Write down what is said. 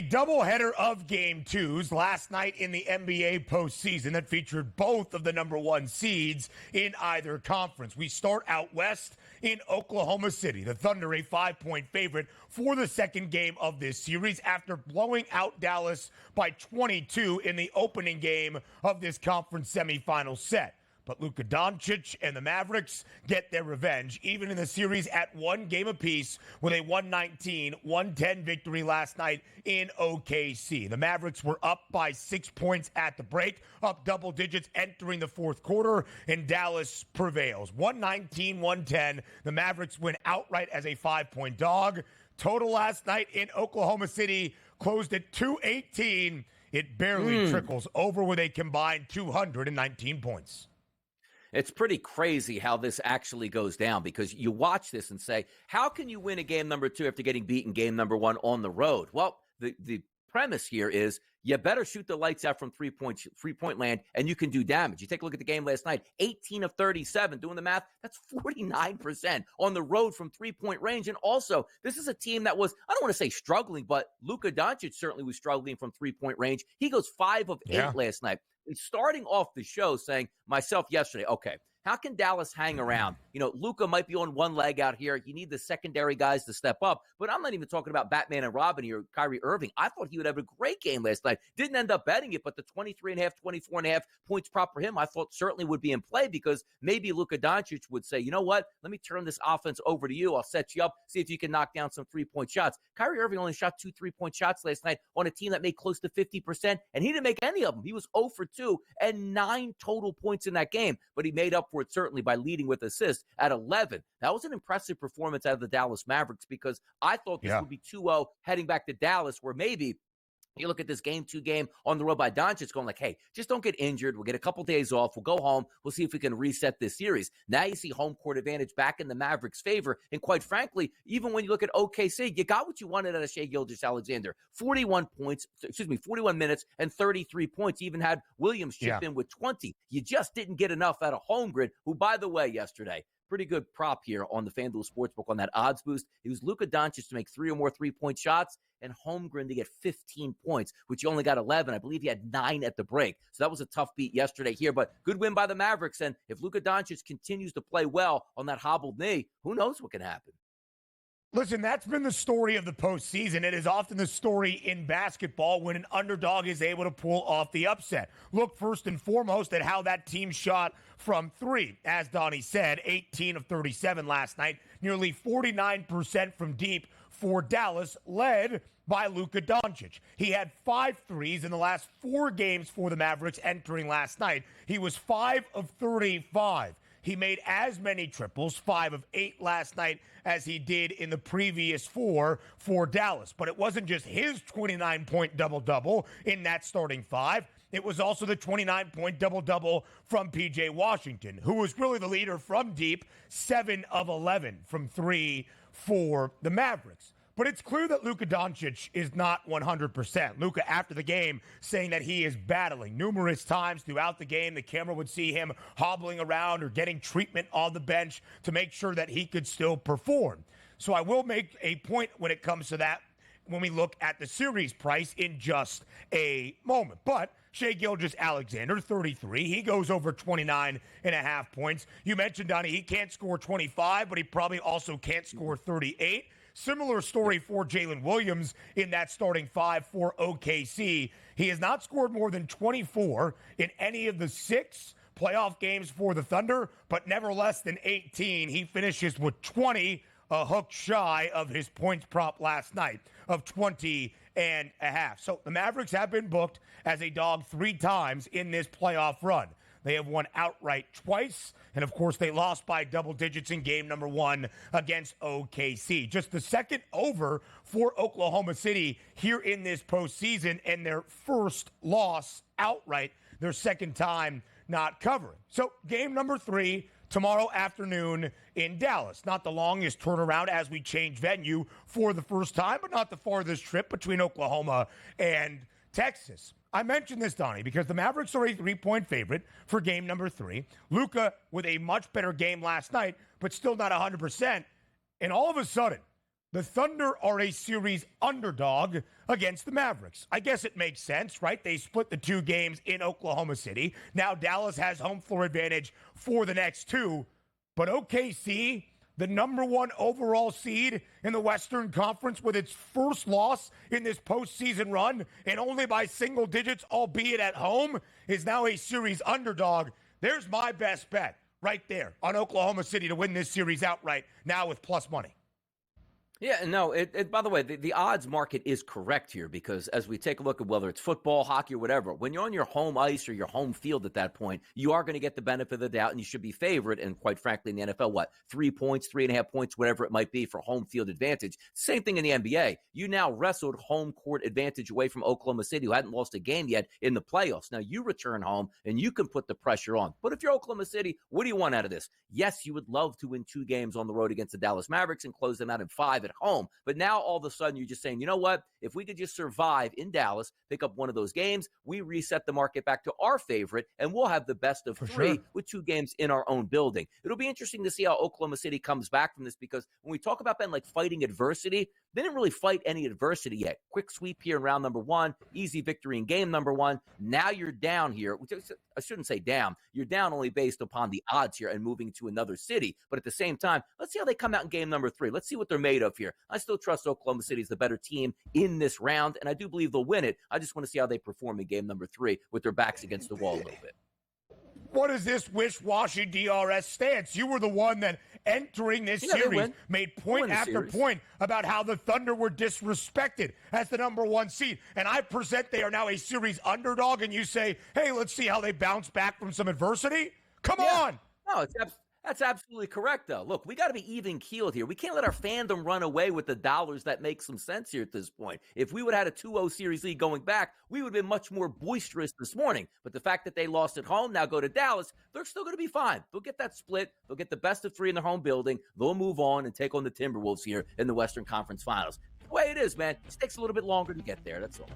A doubleheader of game twos last night in the NBA postseason that featured both of the number one seeds in either conference. We start out west in Oklahoma City. The Thunder, a 5-point favorite for the second game of this series after blowing out Dallas by 22 in the opening game of this conference semifinal set. But Luka Doncic and the Mavericks get their revenge, even in the series at one game apiece with a 119-110 victory last night in OKC. The Mavericks were up by 6 points at the break, up double digits entering the fourth quarter, and Dallas prevails. 119-110. The Mavericks win outright as a 5-point dog. Total last night in Oklahoma City closed at 218. It barely trickles over with a combined 219 points. It's pretty crazy how this actually goes down, because you watch this and say, how can you win a game number two after getting beaten game number one on the road? Well, the premise here is you better shoot the lights out from three-point land, and you can do damage. You take a look at the game last night, 18 of 37. Doing the math, that's 49% on the road from three-point range. And also, this is a team that was, I don't want to say struggling, but Luka Doncic certainly was struggling from three-point range. He goes 5 of 8 last night. And starting off the show saying, myself yesterday, okay, how can Dallas hang around? You know, Luka might be on one leg out here. You need the secondary guys to step up. But I'm not even talking about Batman and Robin here, Kyrie Irving. I thought he would have a great game last night. Didn't end up betting it, but the 23.5, 24.5 points prop for him, I thought certainly would be in play, because maybe Luka Doncic would say, you know what, let me turn this offense over to you. I'll set you up, see if you can knock down some three-point shots. Kyrie Irving only shot 2 3-point shots last night on a team that made close to 50%, and he didn't make any of them. He was 0 for 2 and 9 total points in that game, but he made up for it certainly by leading with assists at 11. That was an impressive performance out of the Dallas Mavericks, because I thought this would be 2-0 heading back to Dallas, where maybe you look at this game 2 game on the road by Doncic going like, hey, just don't get injured. We'll get a couple days off. We'll go home. We'll see if we can reset this series. Now you see home court advantage back in the Mavericks' favor. And quite frankly, even when you look at OKC, you got what you wanted out of Shai Gilgeous-Alexander. 41 minutes and 33 points. Even had Williams chip in with 20. You just didn't get enough out of HomeGrid, who, by the way, yesterday, pretty good prop here on the FanDuel Sportsbook on that odds boost. It was Luka Doncic to make 3 or more three-point shots, and Holmgren to get 15 points, which he only got 11. I believe he had 9 at the break. So that was a tough beat yesterday here, but good win by the Mavericks. And if Luka Doncic continues to play well on that hobbled knee, who knows what can happen. Listen, that's been the story of the postseason. It is often the story in basketball when an underdog is able to pull off the upset. Look first and foremost at how that team shot from 3. As Donnie said, 18 of 37 last night, nearly 49% from deep for Dallas, led by Luka Doncic. He had 5 threes in the last 4 games for the Mavericks entering last night. He was 5 of 35. He made as many triples, 5 of 8 last night, as he did in the previous 4 for Dallas. But it wasn't just his 29-point double-double in that starting 5. It was also the 29-point double-double from P.J. Washington, who was really the leader from deep, 7 of 11 from 3 for the Mavericks. But it's clear that Luka Doncic is not 100%. Luka, after the game, saying that he is battling. Numerous times throughout the game, the camera would see him hobbling around or getting treatment on the bench to make sure that he could still perform. So I will make a point when it comes to that when we look at the series price in just a moment. But Shai Gilgeous-Alexander, 33. He goes over 29.5 points. You mentioned, Donnie, he can't score 25, but he probably also can't score 38. Similar story for Jalen Williams in that starting 5 for OKC. He has not scored more than 24 in any of the 6 playoff games for the Thunder, but never less than 18. He finishes with 20, a hook shy of his points prop last night of 20.5. So the Mavericks have been booked as a dog 3 times in this playoff run. They have won outright twice, and of course they lost by double digits in game number 1 against OKC. Just the second over for Oklahoma City here in this postseason, and their first loss outright, their second time not covering. So game number 3 tomorrow afternoon in Dallas. Not the longest turnaround as we change venue for the first time, but not the farthest trip between Oklahoma and Texas. I mentioned this, Donnie, because the Mavericks are a 3-point favorite for game number 3. Luka with a much better game last night, but still not 100%. And all of a sudden, The Thunder are a series underdog against the Mavericks. I guess it makes sense, right? They split the 2 games in Oklahoma City. Now Dallas has home floor advantage for the next 2. But OKC, the number 1 overall seed in the Western Conference with its first loss in this postseason run, and only by single digits, albeit at home, is now a series underdog. There's my best bet right there on Oklahoma City to win this series outright now with plus money. Yeah, no, by the way, the odds market is correct here because as we take a look at whether it's football, hockey, or whatever, when you're on your home ice or your home field at that point, you are going to get the benefit of the doubt and you should be favored. And quite frankly, in the NFL, 3 points, 3.5 points, whatever it might be for home field advantage. Same thing in the NBA. You now wrestled home court advantage away from Oklahoma City, who hadn't lost a game yet in the playoffs. Now you return home and you can put the pressure on. But if you're Oklahoma City, what do you want out of this? Yes, you would love to win 2 games on the road against the Dallas Mavericks and close them out in 5 at home. But now all of a sudden you're just saying, you know what? If we could just survive in Dallas, pick up one of those games, we reset the market back to our favorite, and we'll have the best of 3 with 2 games in our own building. It'll be interesting to see how Oklahoma City comes back from this because when we talk about Ben, like fighting adversity, they didn't really fight any adversity yet. Quick sweep here in round number 1, easy victory in game number 1. Now you're down here. I shouldn't say down. You're down only based upon the odds here and moving to another city. But at the same time, let's see how they come out in game number 3. Let's see what they're made of here. I still trust Oklahoma City is the better team in this round, and I do believe they'll win it. I just want to see how they perform in game number 3 with their backs against the wall a little bit. What is this wish-washy DRS stance? You were the one that entering this series made point after point about how the Thunder were disrespected as the number 1 seed. And I present they are now a series underdog, and you say, hey, let's see how they bounce back from some adversity? Come on! No, that's absolutely correct, though. Look, we got to be even-keeled here. We can't let our fandom run away with the dollars that make some sense here at this point. If we would have had a 2-0 series lead going back, we would have been much more boisterous this morning. But the fact that they lost at home, now go to Dallas, they're still going to be fine. They'll get that split. They'll get the best of 3 in their home building. They'll move on and take on the Timberwolves here in the Western Conference Finals. The way it is, man, it just takes a little bit longer to get there. That's all.